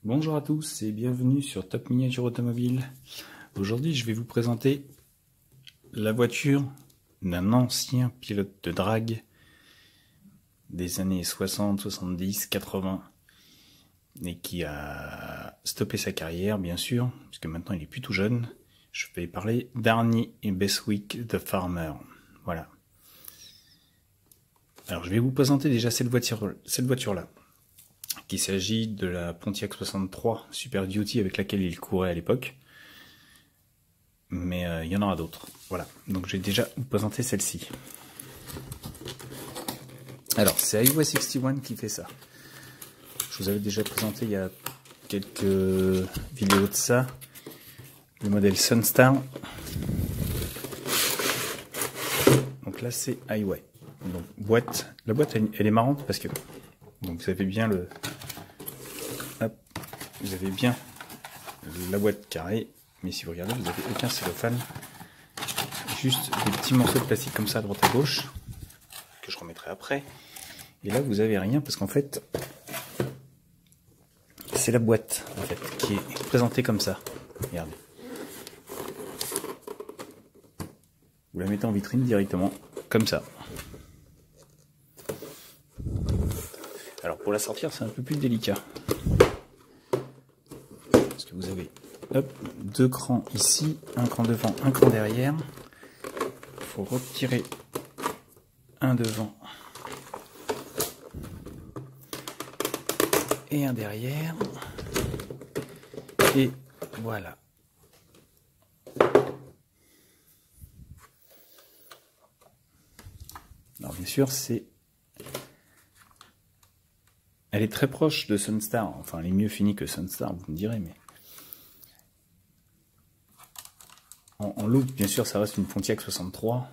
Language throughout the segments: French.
Bonjour à tous et bienvenue sur Top Miniature Automobile. Aujourd'hui, je vais vous présenter la voiture d'un ancien pilote de drague des années 60, 70, 80 et qui a stoppé sa carrière, bien sûr, puisque maintenant il est plus tout jeune. Je vais parler d'Arnie Beswick the Farmer. Voilà. Alors, je vais vous présenter déjà cette voiture-là. Qu'il s'agit de la Pontiac 63 Super Duty avec laquelle il courait à l'époque. Mais il y en aura d'autres. Voilà, donc je vais déjà vous présenter celle-ci. Alors, c'est Highway 61 qui fait ça. Je vous avais déjà présenté il y a quelques vidéos de ça. Le modèle Sunstar. Donc là, c'est Highway. Donc, la boîte, elle est marrante parce que donc vous avez bien vous avez bien la boîte carrée, mais si vous regardez, vous n'avez aucun cellophane, juste des petits morceaux de plastique comme ça à droite à gauche, que je remettrai après. Et là, vous avez rien parce qu'en fait, c'est la boîte en fait qui est présentée comme ça. Regardez. Vous la mettez en vitrine directement, comme ça. Alors pour la sortir, c'est un peu plus délicat. Parce que vous avez deux crans ici, un cran devant, un cran derrière. Il faut retirer un devant et un derrière. Et voilà. Alors bien sûr, elle est très proche de Sunstar, enfin elle est mieux finie que Sunstar, vous me direz, mais en look, bien sûr, ça reste une Pontiac 63.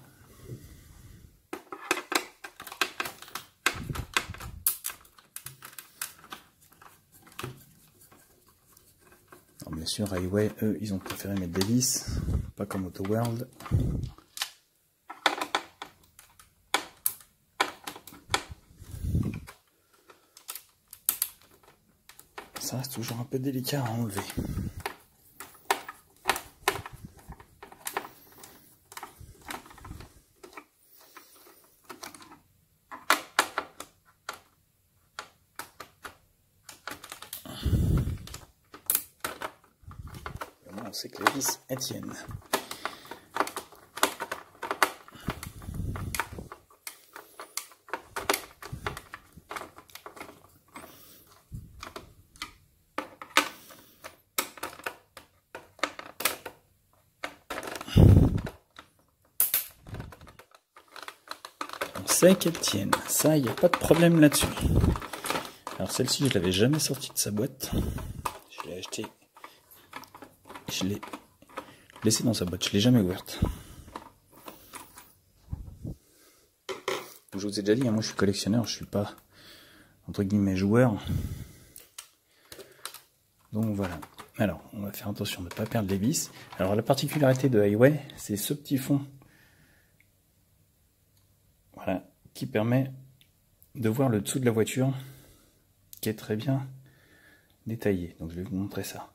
Alors bien sûr, Highway, eux, ils ont préféré mettre des vis, pas comme Auto World. Ça reste toujours un peu délicat à enlever. Et moi, on sait que les vis elles tiennent. On sait qu'elles tiennent, ça, il n'y a pas de problème là-dessus. Alors celle-ci, je l'avais jamais sortie de sa boîte. Je l'ai achetée, je l'ai laissée dans sa boîte, je l'ai jamais ouverte. Je vous ai déjà dit, moi je suis collectionneur, je suis pas entre guillemets joueur. Donc voilà. Alors, on va faire attention de ne pas perdre les vis. Alors la particularité de Highway, c'est ce petit fond. Voilà, qui permet de voir le dessous de la voiture, qui est très bien détaillé. Donc je vais vous montrer ça.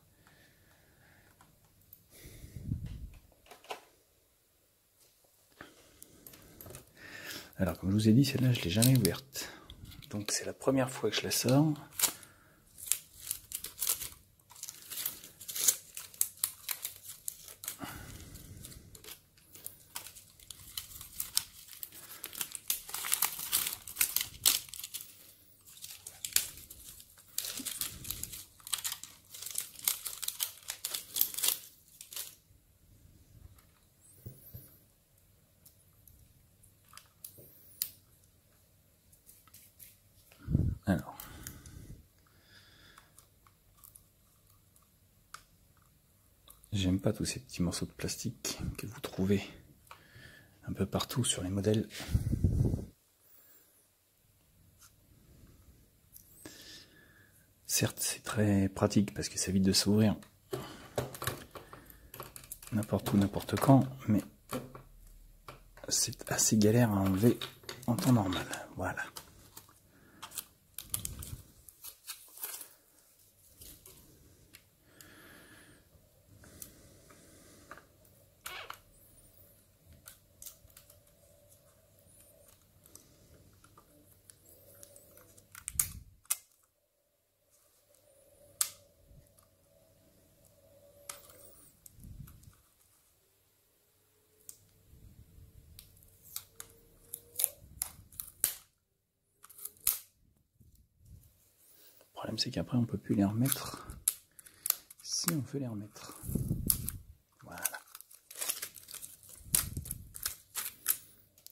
Alors comme je vous ai dit, celle-là je l'ai jamais ouverte. Donc c'est la première fois que je la sors. Alors, j'aime pas tous ces petits morceaux de plastique que vous trouvez un peu partout sur les modèles. Certes, c'est très pratique parce que ça évite de s'ouvrir n'importe où, n'importe quand, mais c'est assez galère à enlever en temps normal. Voilà. problème, c'est qu'après, on peut plus les remettre si on veut les remettre. Voilà.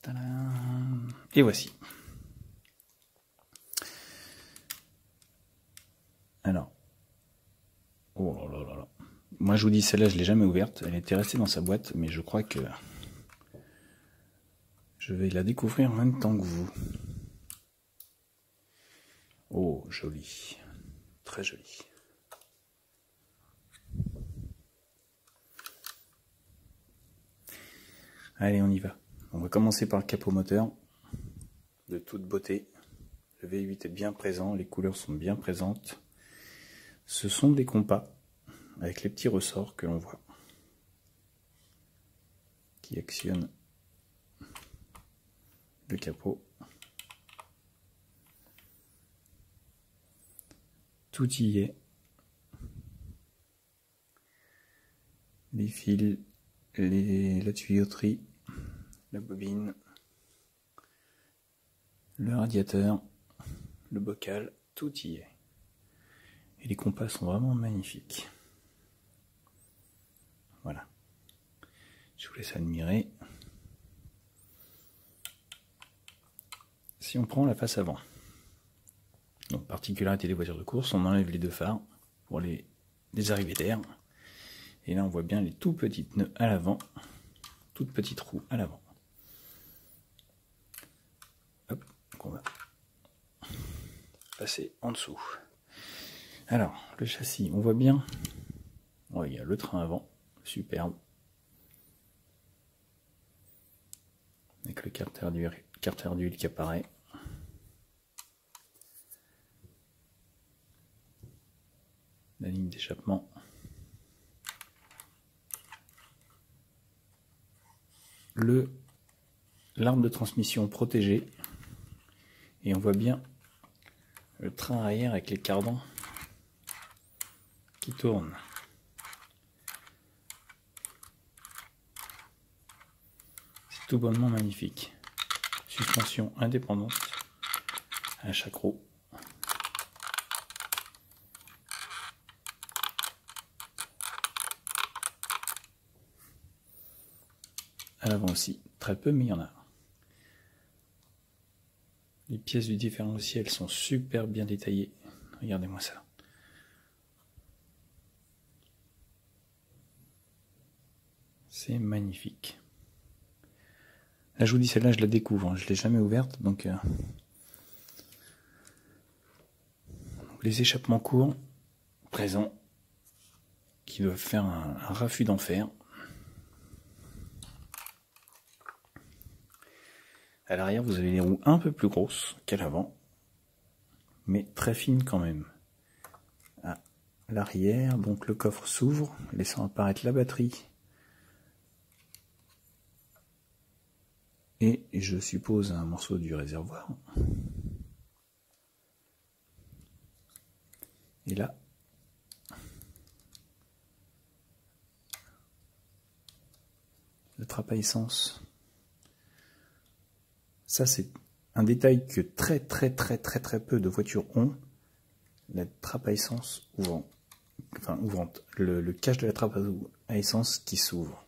Tadam. Et voici. Alors. Oh là là là là. Moi, je vous dis, celle-là, je l'ai jamais ouverte. Elle était restée dans sa boîte, mais je crois que je vais la découvrir en même temps que vous. Oh, joli. Très joli. Allez, on y va. On va commencer par le capot moteur. De toute beauté. Le V8 est bien présent, les couleurs sont bien présentes. Ce sont des compas avec les petits ressorts que l'on voit qui actionnent le capot. Tout y est. Les fils, la tuyauterie, la bobine, le radiateur, le bocal, tout y est. Et les compas sont vraiment magnifiques. Voilà. Je vous laisse admirer. Si on prend la face avant, donc particularité des voitures de course, on enlève les deux phares pour les arrivées d'air. Et là on voit bien les tout petits pneus à l'avant, toutes petites roues à l'avant. Hop, on va passer en dessous. Alors, le châssis, on voit bien, il y a le train avant, superbe. Avec le carter d'huile qui apparaît. La ligne d'échappement. L'arme de transmission protégée. Et on voit bien le train arrière avec les cardans qui tournent. C'est tout bonnement magnifique. Suspension indépendante à chaque roue. À l'avant aussi, très peu, mais il y en a. Les pièces du différentiel sont super bien détaillées. Regardez-moi ça. C'est magnifique. Là, je vous dis, celle-là, je la découvre. Hein. Je ne l'ai jamais ouverte, donc les échappements courts, présents, qui doivent faire un raffut d'enfer. À l'arrière, vous avez les roues un peu plus grosses qu'à l'avant, mais très fines quand même. À l'arrière, donc le coffre s'ouvre, laissant apparaître la batterie. Et je suppose un morceau du réservoir. Et là, le trappe à essence. Ça, c'est un détail que très peu de voitures ont. La trappe à essence ouvrant. Enfin, ouvrante. Le cache de la trappe à essence qui s'ouvre.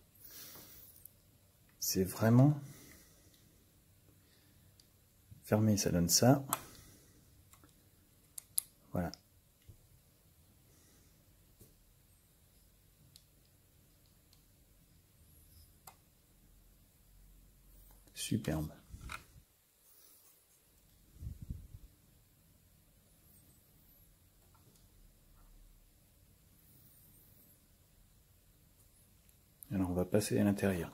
C'est vraiment... Fermé, ça donne ça. Voilà. Superbe. Alors on va passer à l'intérieur.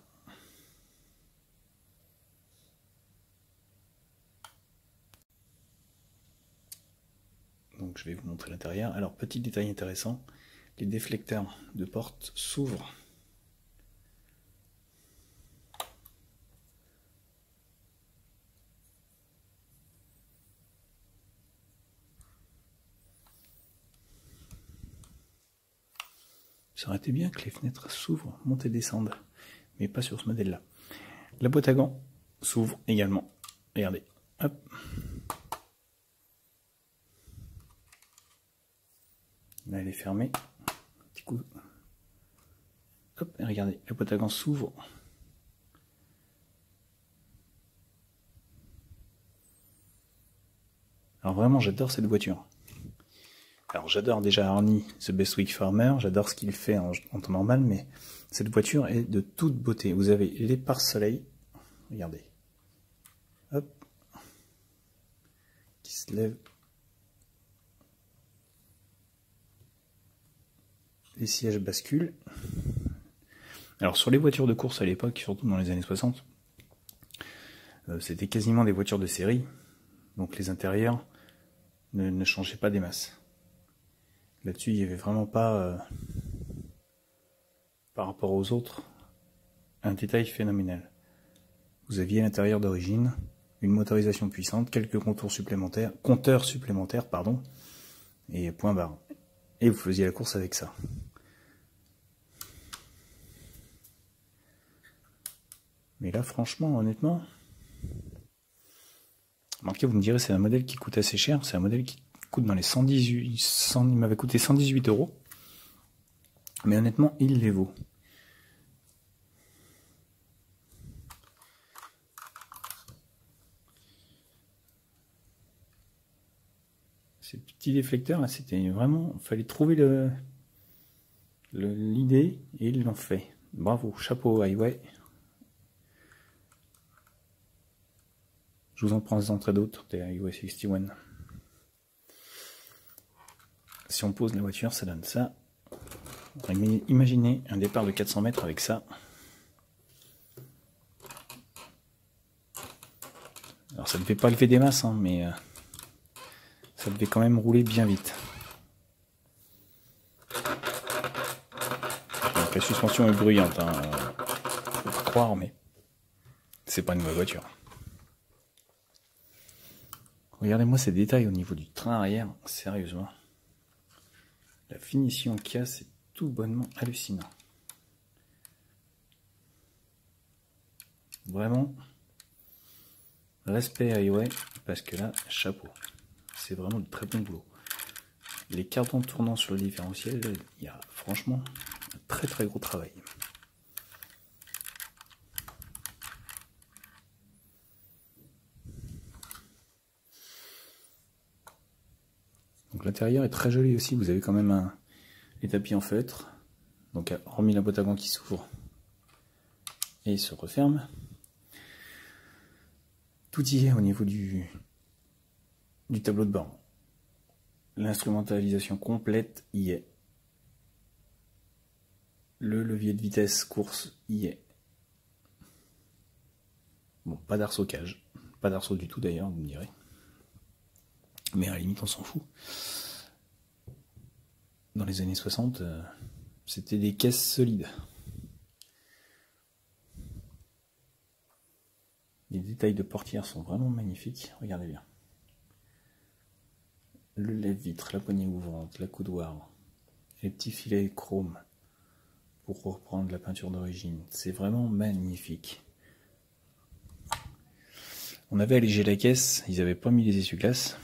Donc je vais vous montrer l'intérieur. Alors petit détail intéressant, les déflecteurs de porte s'ouvrent. Ça aurait été bien que les fenêtres s'ouvrent, montent et descendent, mais pas sur ce modèle-là. La boîte à gants s'ouvre également. Regardez, hop. Là, elle est fermée. Petit coup. Hop, et regardez, la boîte à gants s'ouvre. Alors vraiment, j'adore cette voiture. Alors j'adore déjà Arnie, The Best Week Farmer, j'adore ce qu'il fait en temps normal, mais cette voiture est de toute beauté. Vous avez les pare-soleil, regardez, hop, qui se lèvent. Les sièges basculent. Alors sur les voitures de course à l'époque, surtout dans les années 60, c'était quasiment des voitures de série, donc les intérieurs ne changeaient pas des masses. Là-dessus, il n'y avait vraiment pas, par rapport aux autres, un détail phénoménal. Vous aviez l'intérieur d'origine, une motorisation puissante, quelques compteurs supplémentaires, et point barre. Et vous faisiez la course avec ça. Mais là, franchement, honnêtement, remarquez, vous me direz, c'est un modèle qui coûte assez cher, c'est un modèle qui coûte dans les 118, il m'avait coûté 118 €. Mais honnêtement, il les vaut. Ces petits déflecteurs là, c'était vraiment, il fallait trouver l'idée et ils l'ont fait. Bravo, chapeau Highway. Je vous en prends des entrées d'autres des Highway 61. Si on pose la voiture, ça donne ça. Imaginez un départ de 400 mètres avec ça. Alors ça ne fait pas lever des masses, hein, mais ça devait quand même rouler bien vite. Donc la suspension est bruyante, hein, faut croire, mais c'est pas une nouvelle voiture. Regardez-moi ces détails au niveau du train arrière, sérieusement. La finition qu'il y a, c'est tout bonnement hallucinant. Vraiment, respect Highway, parce que là, chapeau. C'est vraiment de très bon boulot. Les cartons tournants sur le différentiel, il y a franchement un très très gros travail. Donc l'intérieur est très joli aussi, vous avez quand même les tapis en feutre, donc hormis la boîte à gants qui s'ouvre et se referme. Tout y est au niveau du tableau de bord. L'instrumentalisation complète y est. Le levier de vitesse course y est. Bon, pas d'arceau cage, pas d'arceau du tout d'ailleurs, vous me direz. Mais à la limite, on s'en fout. Dans les années 60, c'était des caisses solides. Les détails de portière sont vraiment magnifiques, regardez bien. Le lève-vitre, la poignée ouvrante, la coudoir, les petits filets chrome pour reprendre la peinture d'origine. C'est vraiment magnifique. On avait allégé la caisse, ils n'avaient pas mis les essuie-glaces.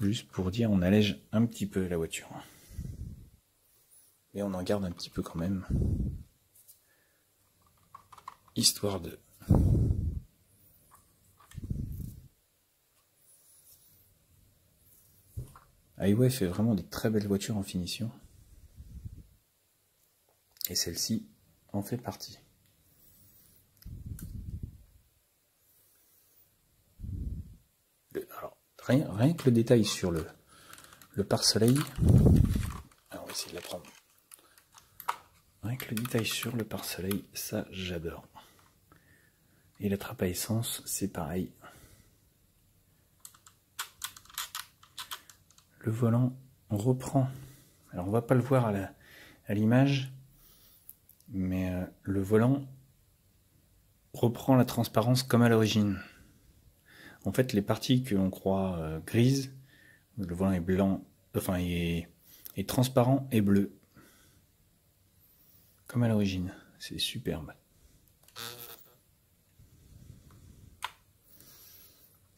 Juste pour dire, on allège un petit peu la voiture. Mais on en garde un petit peu quand même. Histoire de... Highway fait vraiment des très belles voitures en finition. Et celle-ci en fait partie. Alors, rien que le détail sur le pare-soleil. Alors, on va essayer de la prendre. Rien que le détail sur le pare-soleil, ça j'adore. Et la trappe à essence, c'est pareil. Le volant, on reprend. Alors on va pas le voir à l'image, mais le volant reprend la transparence comme à l'origine. En fait, les parties que l'on croit grises, le volant est blanc, enfin est transparent et bleu, comme à l'origine. C'est superbe.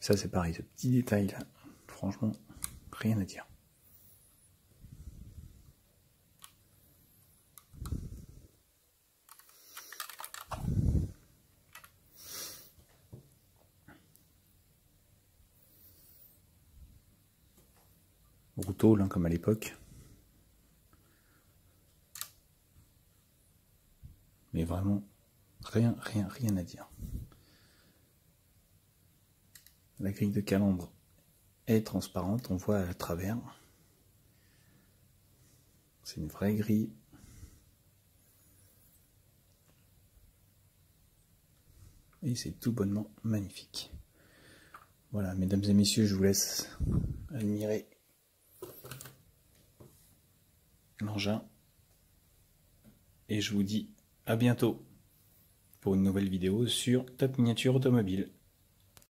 Ça c'est pareil, ce petit détail là, franchement, rien à dire. Routeau, là, comme à l'époque. Mais vraiment, rien à dire. La grille de calandre est transparente, on voit à travers. C'est une vraie grille. Et c'est tout bonnement magnifique. Voilà, mesdames et messieurs, je vous laisse admirer l'engin. Et je vous dis à bientôt pour une nouvelle vidéo sur Top Miniature Automobile.